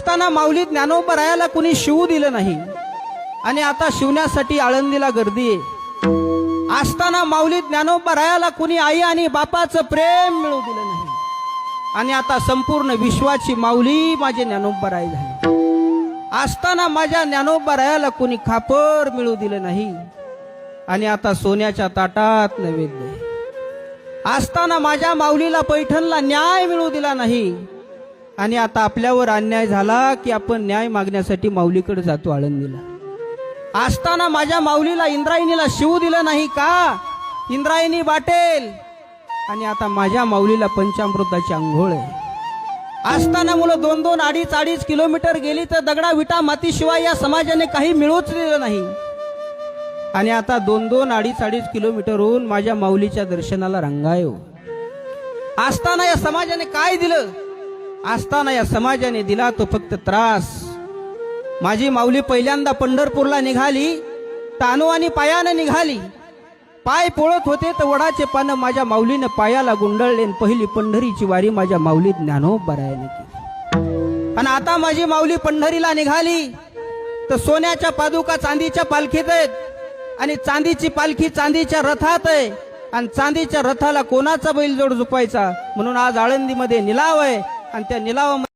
असताना माऊली ज्ञानोबरायाला कुणी शिवू दिलं नाही आणि आता शिवण्यासाठी आळंदीला गर्दी आहे। असताना माऊली ज्ञानोबरायाला कुणी आई आणि बापाचं प्रेम मिळू दिलं नाही आणि आता संपूर्ण विश्वाची माऊली माझे ज्ञानोबराय झाले। असताना माझ्या ज्ञानोबरायाला कुणी खापर मिळू दिलं नाही आणि आता सोन्याच्या ताटात नैवेद्य आहे। असताना माझ्या माऊलीला पैठणला न्याय मिळू दिला नाही आणि आता आपल्यावर अन्याय झाला की आपण न्याय मागण्यासाठी माऊलीकडे जातो आळंदीला। असताना माझ्या माऊलीला इंद्रायणीला शिवू दिलं नाही का, इंद्रायणी वाटेल आणि आता माझ्या माऊलीला पंचामृताची अंघोळ आहे। असताना मुलं 2-2, 2.5 किलोमीटर गेली तर दगडा विटा मातीशिवाय या समाजाने काही मिळूच दिलं नाही आणि आता 2-2, 2.5 किलोमीटरहून माझ्या माऊलीच्या दर्शनाला रंगायो। असताना या समाजाने काय दिलं? असताना या समाजाने दिला तो फक्त त्रास। माझी माऊली पहिल्यांदा पंढरपूरला निघाली तानू आणि पायाने निघाली। पाय पोळत होते तर वडाचे पानं माझ्या माऊलीने पायाला गुंडळले। पहिली पंढरीची वारी माझ्या माऊली ज्ञानोबरायाने केली। आणि आता माझी माऊली पंढरीला निघाली तर सोन्याच्या पादुका चांदीच्या पालखीत आहेत आणि चांदीची पालखी चांदीच्या रथात आहे आणि चांदीच्या रथाला कोणाचा बैलजोड झुपायचा म्हणून आज आळंदीमध्ये निलाव आहे आणि त्या निलावामध्ये